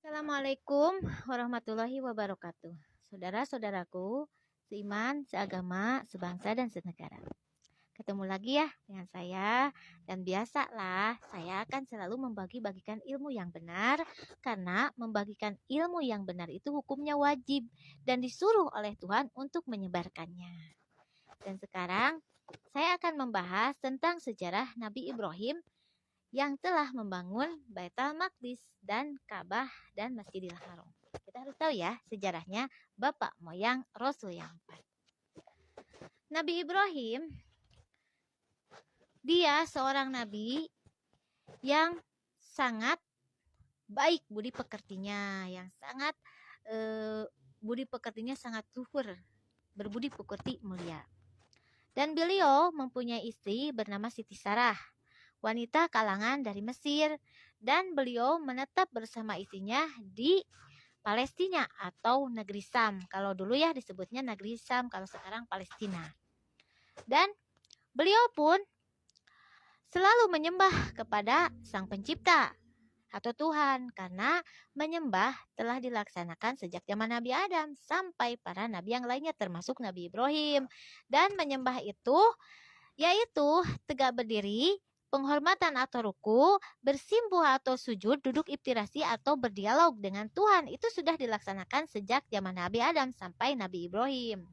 Assalamualaikum warahmatullahi wabarakatuh. Saudara-saudaraku, seiman, seagama, sebangsa, dan senegara. Ketemu lagi ya dengan saya, dan biasalah saya akan selalu membagi-bagikan ilmu yang benar, karena membagikan ilmu yang benar itu hukumnya wajib dan disuruh oleh Tuhan untuk menyebarkannya. Dan sekarang saya akan membahas tentang sejarah Nabi Ibrahim yang telah membangun Baitul Maqdis dan Ka'bah dan Masjidil Haram. Kita harus tahu ya sejarahnya bapak moyang Rasul yang empat. Nabi Ibrahim, dia seorang nabi yang sangat baik budi pekertinya, yang sangat budi pekertinya sangat luhur, berbudi pekerti mulia. Dan beliau mempunyai istri bernama Siti Sarah, wanita kalangan dari Mesir, dan beliau menetap bersama istrinya di Palestina atau negeri Sam. Kalau dulu ya disebutnya negeri Sam, kalau sekarang Palestina. Dan beliau pun selalu menyembah kepada Sang Pencipta atau Tuhan, karena menyembah telah dilaksanakan sejak zaman Nabi Adam sampai para nabi yang lainnya termasuk Nabi Ibrahim. Dan menyembah itu yaitu tegak berdiri, penghormatan atau ruku, bersimpuh atau sujud, duduk iftirasi atau berdialog dengan Tuhan. Itu sudah dilaksanakan sejak zaman Nabi Adam sampai Nabi Ibrahim.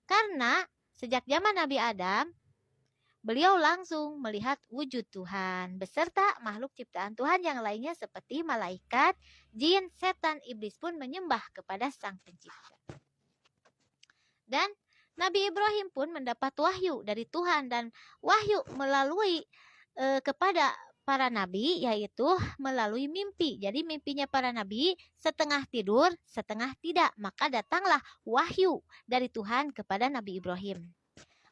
Karena sejak zaman Nabi Adam, beliau langsung melihat wujud Tuhan beserta makhluk ciptaan Tuhan yang lainnya seperti malaikat, jin, setan, iblis pun menyembah kepada Sang Pencipta. Dan Nabi Ibrahim pun mendapat wahyu dari Tuhan, dan wahyu melalui kepada para nabi yaitu melalui mimpi. Jadi mimpinya para nabi setengah tidur, setengah tidak. Maka datanglah wahyu dari Tuhan kepada Nabi Ibrahim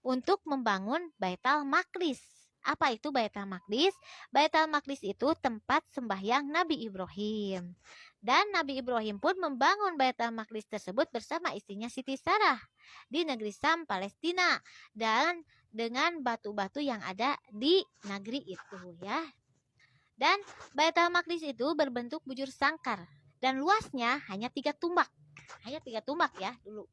untuk membangun Baitul Maqdis. Apa itu Baitul Maqdis? Baitul Maqdis itu tempat sembahyang Nabi Ibrahim. Dan Nabi Ibrahim pun membangun Baitul Maqdis tersebut bersama istrinya Siti Sarah di negeri Sam, Palestina, dan dengan batu-batu yang ada di negeri itu ya. Dan Baitul Maqdis itu berbentuk bujur sangkar dan luasnya hanya 3 tumbak. Hanya 3 tumbak ya dulu.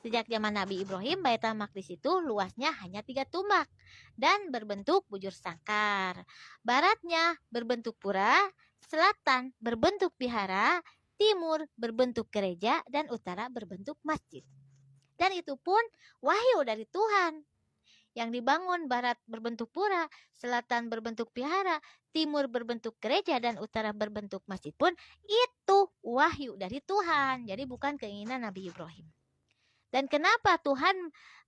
Sejak zaman Nabi Ibrahim, Baitul Maqdis itu luasnya hanya 3 tumbak dan berbentuk bujur sangkar. Baratnya berbentuk pura, selatan berbentuk vihara, timur berbentuk gereja, dan utara berbentuk masjid. Dan itu pun wahyu dari Tuhan. Yang dibangun barat berbentuk pura, selatan berbentuk vihara, timur berbentuk gereja, dan utara berbentuk masjid pun itu wahyu dari Tuhan. Jadi bukan keinginan Nabi Ibrahim. Dan kenapa Tuhan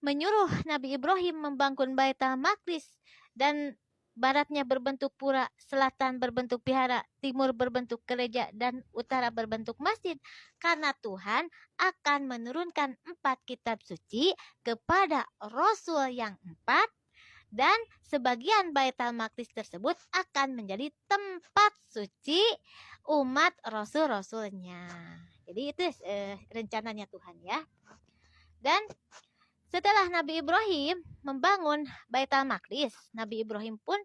menyuruh Nabi Ibrahim membangun Baitul Maqdis dan baratnya berbentuk pura, selatan berbentuk vihara, timur berbentuk gereja, dan utara berbentuk masjid? Karena Tuhan akan menurunkan 4 kitab suci kepada Rasul yang 4, dan sebagian Baitul Maqdis tersebut akan menjadi tempat suci umat Rasul-Rasulnya. Jadi itu rencananya Tuhan ya. Dan setelah Nabi Ibrahim membangun Baitul Maqdis, Nabi Ibrahim pun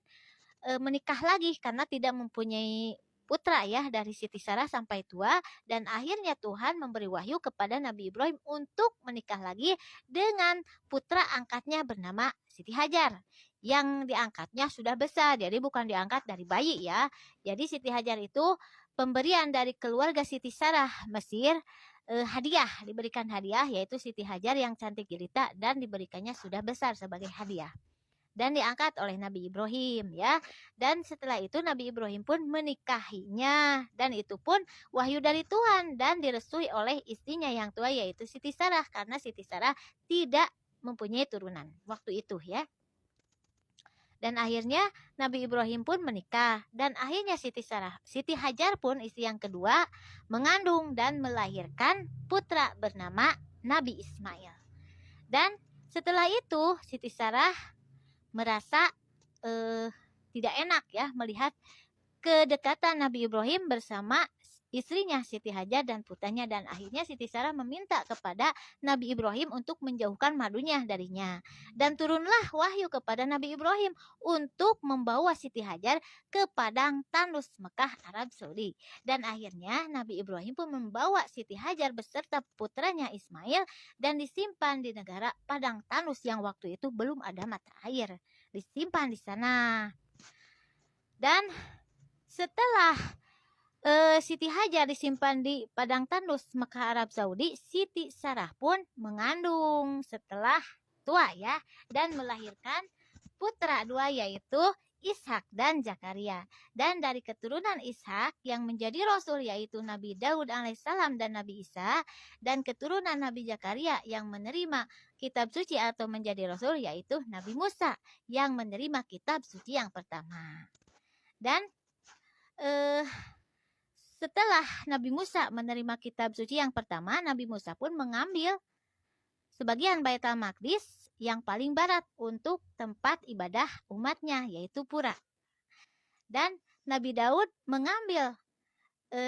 menikah lagi karena tidak mempunyai putra ya dari Siti Sarah sampai tua, dan akhirnya Tuhan memberi wahyu kepada Nabi Ibrahim untuk menikah lagi dengan putra angkatnya bernama Siti Hajar. Yang diangkatnya sudah besar, jadi bukan diangkat dari bayi ya. Jadi Siti Hajar itu pemberian dari keluarga Siti Sarah Mesir, hadiah, diberikan hadiah yaitu Siti Hajar yang cantik jelita, dan diberikannya sudah besar sebagai hadiah dan diangkat oleh Nabi Ibrahim ya. Dan setelah itu Nabi Ibrahim pun menikahinya, dan itu pun wahyu dari Tuhan dan direstui oleh istrinya yang tua yaitu Siti Sarah, karena Siti Sarah tidak mempunyai turunan waktu itu ya. Dan akhirnya Nabi Ibrahim pun menikah, dan akhirnya Siti Hajar pun istri yang kedua mengandung dan melahirkan putra bernama Nabi Ismail. Dan setelah itu Siti Sarah merasa tidak enak ya melihat kedekatan Nabi Ibrahim bersama istrinya Siti Hajar dan putranya, dan akhirnya Siti Sarah meminta kepada Nabi Ibrahim untuk menjauhkan madunya darinya. Dan turunlah wahyu kepada Nabi Ibrahim untuk membawa Siti Hajar ke padang tandus Mekah, Arab Saudi. Dan akhirnya Nabi Ibrahim pun membawa Siti Hajar beserta putranya Ismail dan disimpan di negara padang tandus yang waktu itu belum ada mata air. Disimpan di sana. Dan setelah Siti Hajar disimpan di padang tandus Mekah, Arab Saudi, Siti Sarah pun mengandung setelah tua ya, dan melahirkan putra dua, yaitu Ishak dan Zakaria. Dan dari keturunan Ishak yang menjadi rasul yaitu Nabi Daud alaihissalam dan Nabi Isa, dan keturunan Nabi Zakaria yang menerima kitab suci atau menjadi rasul yaitu Nabi Musa yang menerima kitab suci yang pertama. Dan setelah Nabi Musa menerima kitab suci yang pertama, Nabi Musa pun mengambil sebagian Baitul Maqdis yang paling barat untuk tempat ibadah umatnya, yaitu Pura. Dan Nabi Daud mengambil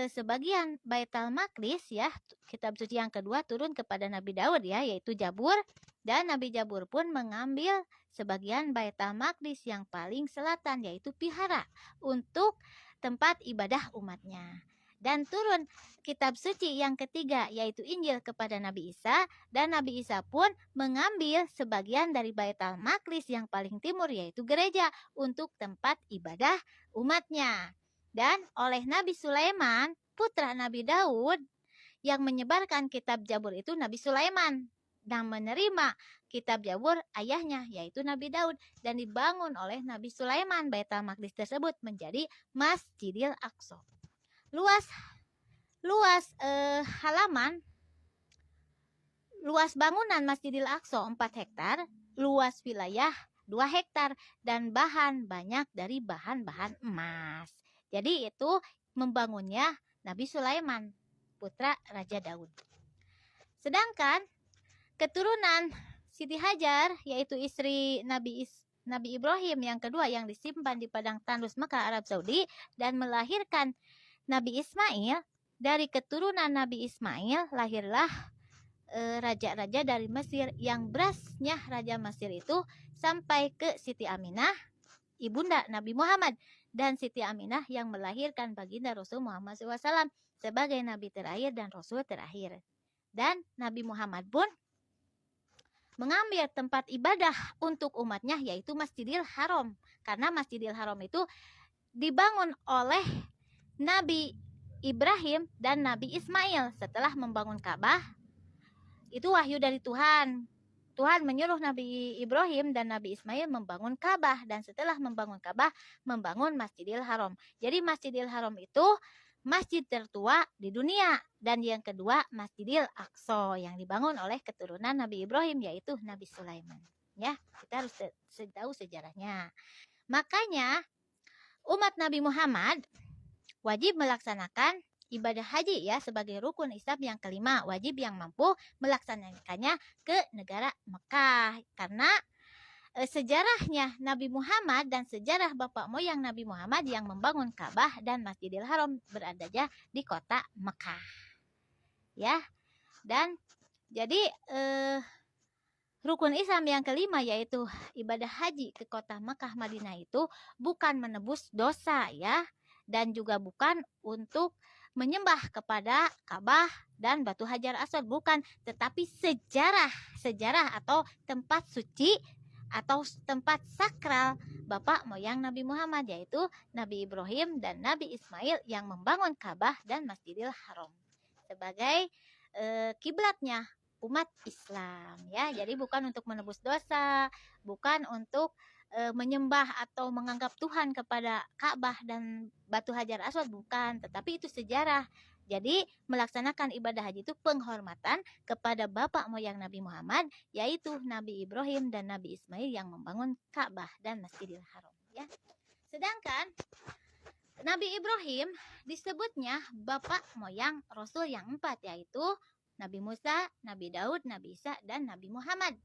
sebagian Baitul Maqdis ya, kitab suci yang kedua turun kepada Nabi Daud ya, yaitu Jabur. Dan Nabi Jabur pun mengambil sebagian Baitul Maqdis yang paling selatan, yaitu Pihara, untuk tempat ibadah umatnya. Dan turun kitab suci yang ketiga yaitu Injil kepada Nabi Isa, dan Nabi Isa pun mengambil sebagian dari Baitul Maqdis yang paling timur yaitu gereja untuk tempat ibadah umatnya. Dan oleh Nabi Sulaiman, putra Nabi Daud, yang menyebarkan kitab Jabur itu Nabi Sulaiman, dan menerima kitab Jabur ayahnya yaitu Nabi Daud, dan dibangun oleh Nabi Sulaiman Baitul Maqdis tersebut menjadi Masjidil Aqsa. Luas bangunan Masjidil Aqsa 4 hektar, luas wilayah 2 hektar, dan bahan banyak dari bahan-bahan emas. Jadi itu membangunnya Nabi Sulaiman, putra Raja Daud. Sedangkan keturunan Siti Hajar yaitu istri Nabi Ibrahim yang kedua yang disimpan di padang tandus Mekah, Arab Saudi, dan melahirkan Nabi Ismail. Dari keturunan Nabi Ismail lahirlah raja-raja dari Mesir, yang berasnya Raja Mesir itu sampai ke Siti Aminah, ibunda Nabi Muhammad, dan Siti Aminah yang melahirkan baginda Rasul Muhammad SAW sebagai Nabi terakhir dan Rasul terakhir. Dan Nabi Muhammad pun mengambil tempat ibadah untuk umatnya yaitu Masjidil Haram, karena Masjidil Haram itu dibangun oleh Nabi Ibrahim dan Nabi Ismail setelah membangun Ka'bah. Itu wahyu dari Tuhan. Tuhan menyuruh Nabi Ibrahim dan Nabi Ismail membangun Ka'bah, dan setelah membangun Ka'bah membangun Masjidil Haram. Jadi Masjidil Haram itu masjid tertua di dunia, dan yang kedua Masjidil Aqsa yang dibangun oleh keturunan Nabi Ibrahim yaitu Nabi Sulaiman. Ya, kita harus tahu sejarahnya. Makanya umat Nabi Muhammad wajib melaksanakan ibadah haji ya sebagai rukun Islam yang kelima, wajib yang mampu melaksanakannya ke negara Mekah, karena sejarahnya Nabi Muhammad dan sejarah bapak moyang Nabi Muhammad yang membangun Ka'bah dan Masjidil Haram berada di kota Mekah. Ya. Dan jadi rukun Islam yang kelima yaitu ibadah haji ke kota Mekah Madinah itu bukan menebus dosa ya, dan juga bukan untuk menyembah kepada Ka'bah dan batu Hajar Aswad, bukan, tetapi sejarah atau tempat suci atau tempat sakral bapak moyang Nabi Muhammad yaitu Nabi Ibrahim dan Nabi Ismail yang membangun Ka'bah dan Masjidil Haram sebagai kiblatnya umat Islam ya. Jadi bukan untuk menebus dosa, bukan untuk menyembah atau menganggap Tuhan kepada Ka'bah dan batu Hajar Aswad, bukan, tetapi itu sejarah. Jadi melaksanakan ibadah haji itu penghormatan kepada bapak moyang Nabi Muhammad yaitu Nabi Ibrahim dan Nabi Ismail yang membangun Ka'bah dan Masjidil Haram ya. Sedangkan Nabi Ibrahim disebutnya bapak moyang Rasul yang 4 yaitu Nabi Musa, Nabi Daud, Nabi Isa, dan Nabi Muhammad.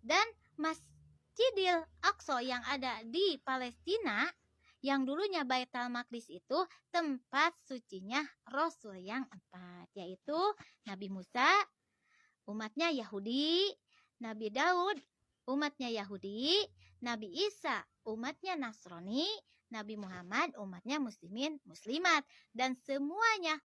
Dan Masjidil Aqsa yang ada di Palestina Yang dulunya Baitul Maqdis itu tempat sucinya Rasul yang 4, yaitu Nabi Musa, umatnya Yahudi, Nabi Daud, umatnya Yahudi, Nabi Isa, umatnya Nasrani, Nabi Muhammad, umatnya muslimin, muslimat. Dan semuanya